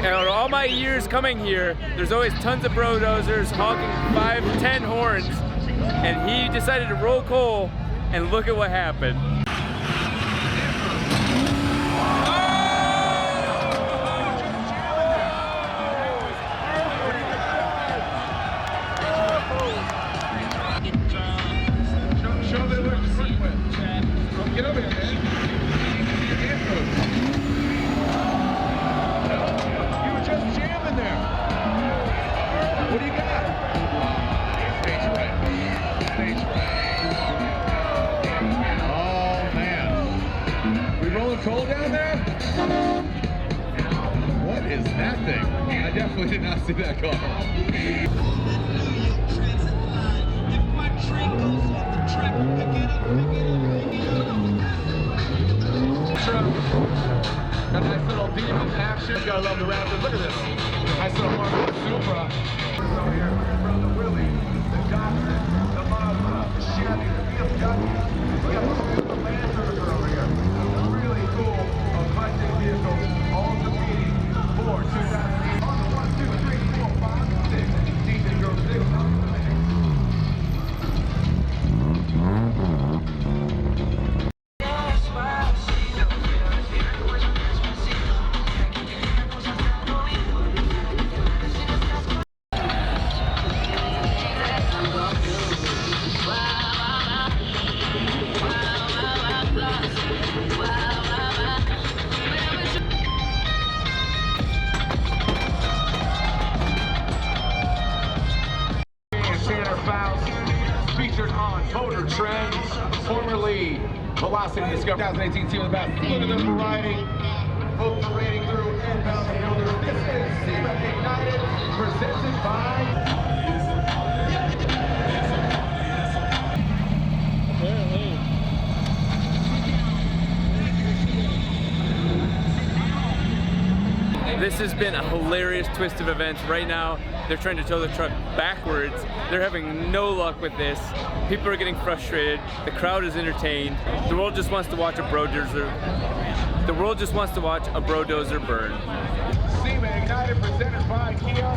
And all my years coming here, there's always tons of Bro Dozers honking 5, 10 horns, and he decided to roll coal, and look at what happened. Get over here, man. You were just jamming there. What do you got? Stage right. Stage right. Oh, man. We rolling coal down there? What is that thing? I definitely did not see that coming. Got a nice little demon action. Gotta love the Raptors. Look at this. Nice little Marco Supra. So here, my brother Willie, the doctor, the Mopar, the Chevy, the BMW. We got a little Land Rover over here. Really cool eclectic vehicle. All competing for 2008. On the 1, 2, 3, 4, 5, 6. DJ Girl 6. Featured on Motor Trends, formerly Velocity Discovery 2018 team of the best. Look at this variety. Vote the rating through inbound builders. This is SEMA Ignited, presented by. This has been a hilarious twist of events. Right now, they're trying to tow the truck backwards. They're having no luck with this. People are getting frustrated. The crowd is entertained. The world just wants to watch a Bro Dozer. The world just wants to watch a Bro Dozer burn. SEMA Ignited, presented by Kia.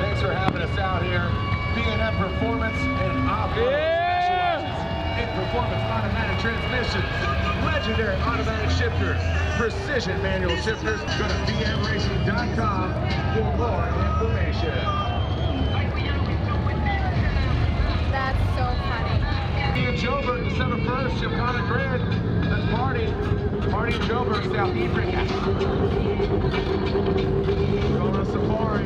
Thanks for having us out here. B&M Performance and Off-Road specializes in performance automatic transmissions, legendary automatic shifters, precision manual shifters. Go to bmracing.com for more information. That's so funny. In Joburg, December 1st, Chicana Grid. Let's party. Party in Joburg, South Africa. Going on safari.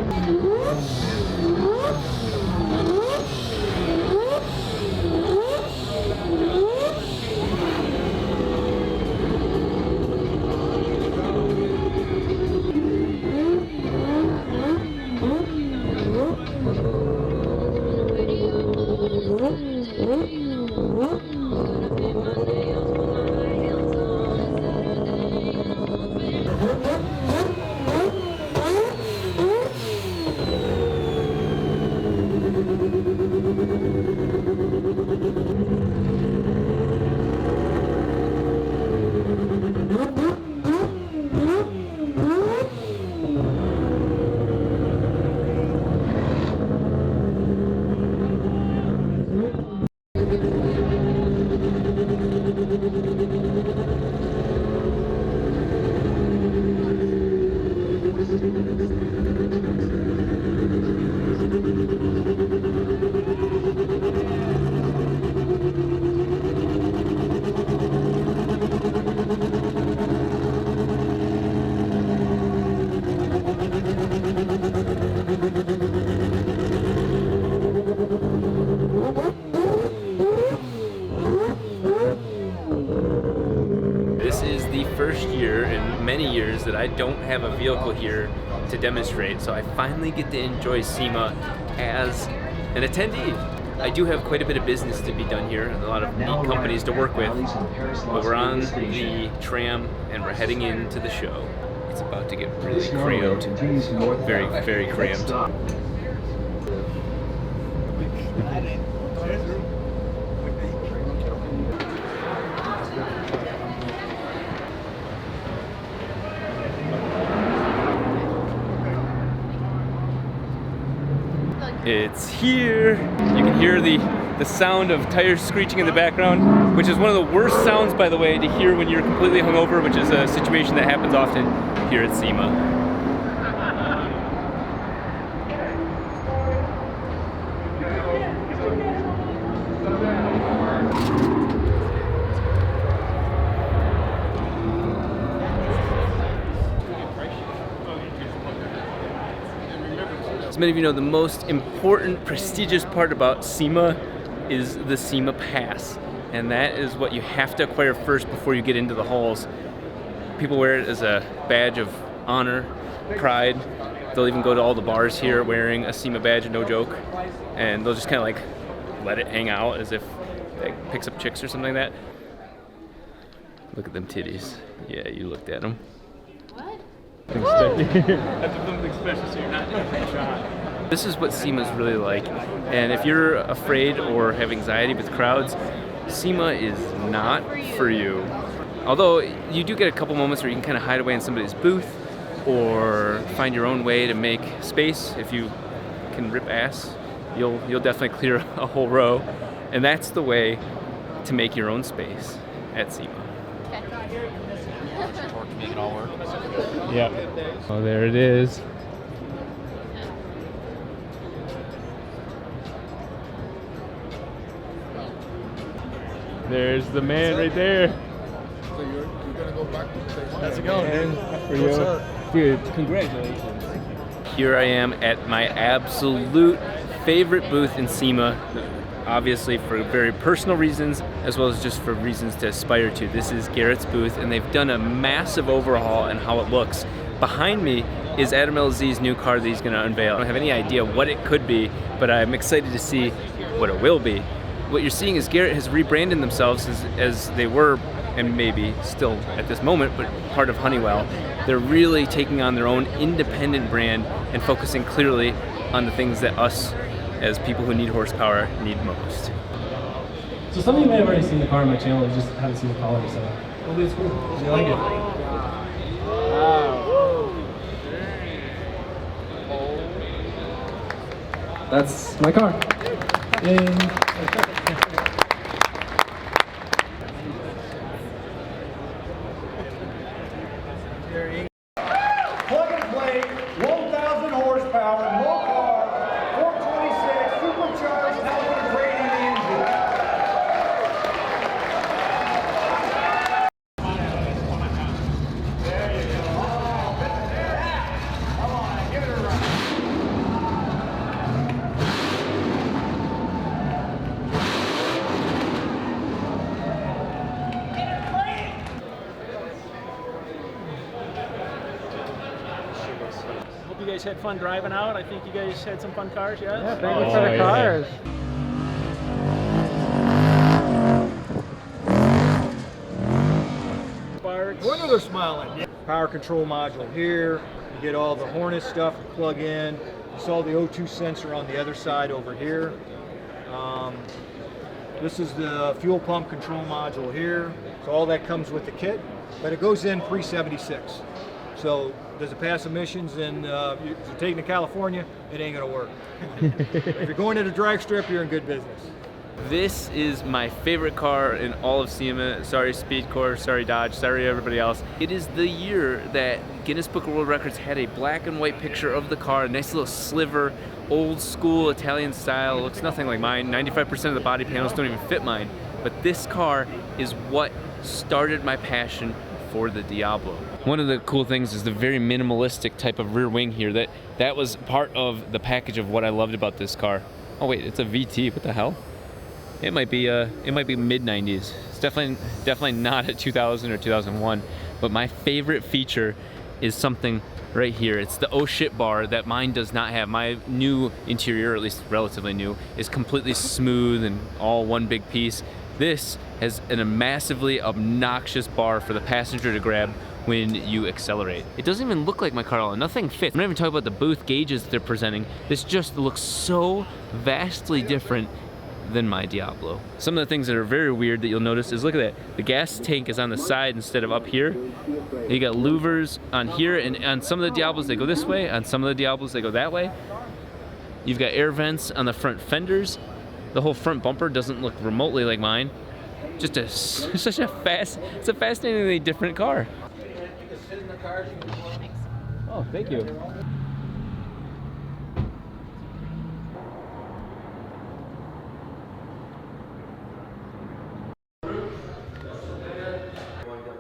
This is the first year in many years that I don't have a vehicle here to demonstrate, so I finally get to enjoy SEMA as an attendee. I do have quite a bit of business to be done here and a lot of neat companies to work with, but we're on the tram and we're heading into the show. It's about to get really cramped, very, very cramped. It's here. You can hear the sound of tires screeching in the background, which is one of the worst sounds, by the way, to hear when you're completely hungover, which is a situation that happens often here at SEMA. As many of you know, the most important, prestigious part about SEMA is the SEMA Pass. And that is what you have to acquire first before you get into the halls. People wear it as a badge of honor, pride. They'll even go to all the bars here wearing a SEMA badge, no joke. And they'll just kind of like let it hang out as if it picks up chicks or something like that. Look at them titties. Yeah, you looked at them. Something special, so you're not in a shot. This is what SEMA's really like, and if you're afraid or have anxiety with crowds, SEMA is not for you. Although you do get a couple moments where you can kind of hide away in somebody's booth or find your own way to make space. If you can rip ass, you'll definitely clear a whole row, and that's the way to make your own space at SEMA. Make it all work. Yep. Oh, there it is. There's the man right there. So you're gonna go back to the station. How's it going, Dude? Dude, congratulations. Here I am at my absolute favorite booth in SEMA. Obviously for very personal reasons, as well as just for reasons to aspire to. This is Garrett's booth, and they've done a massive overhaul in how it looks. Behind me is Adam LZ's new car that he's going to unveil. I don't have any idea what it could be, but I'm excited to see what it will be. What you're seeing is Garrett has rebranded themselves as they were, and maybe still at this moment, but part of Honeywell. They're really taking on their own independent brand and focusing clearly on the things that us as people who need horsepower need most. So some of you may have already seen the car on my channel, you just haven't seen the color, so hopefully it's cool. You like it? Wow. That's my car. Yay. Plug and play, 1,000 horsepower, Mopar, 426, supercharged, hybrid rated engine. There you go. Come on, give it a run. Hope you guys had fun driving out. I think you guys had some fun cars, yes? Yeah, thank you for the cars. Sparks. Wonder they're smiling. Power control module here. You get all the harness stuff to plug in. You saw the O2 sensor on the other side over here. This is the fuel pump control module here. So all that comes with the kit, but it goes in pre-76. So does it pass emissions? And if you're taking to California, it ain't gonna work. If you're going to the drag strip, you're in good business. This is my favorite car in all of SEMA. Sorry Speedcore, sorry Dodge, sorry everybody else. It is the year that Guinness Book of World Records had a black and white picture of the car, a nice little sliver, old school Italian style. It looks nothing like mine. 95% of the body panels don't even fit mine. But this car is what started my passion for the Diablo. One of the cool things is the very minimalistic type of rear wing here. That was part of the package of what I loved about this car. Oh wait, it's a VT. What the hell? It might be mid 90s. It's definitely not a 2000 or 2001. But my favorite feature is something right here. It's the oh shit bar that mine does not have. My new interior, or at least relatively new, is completely smooth and all one big piece. This has a massively obnoxious bar for the passenger to grab when you accelerate. It doesn't even look like my car at all. Nothing fits. I'm not even talking about the booth gauges that they're presenting. This just looks so vastly different than my Diablo. Some of the things that are very weird that you'll notice is, look at that. The gas tank is on the side instead of up here. You got louvers on here, and on some of the Diablos they go this way, on some of the Diablos they go that way. You've got air vents on the front fenders. The whole front bumper doesn't look remotely like mine. Just such a it's a fascinatingly different car. Oh, thank you.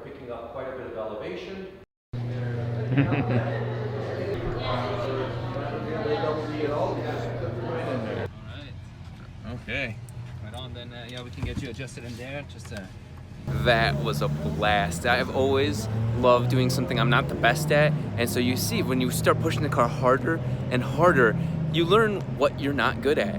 Picking up quite a bit of elevation. Okay. Right on, then yeah, we can get you adjusted in there. Just That was a blast. I've always loved doing something I'm not the best at, and so you see when you start pushing the car harder and harder, you learn what you're not good at.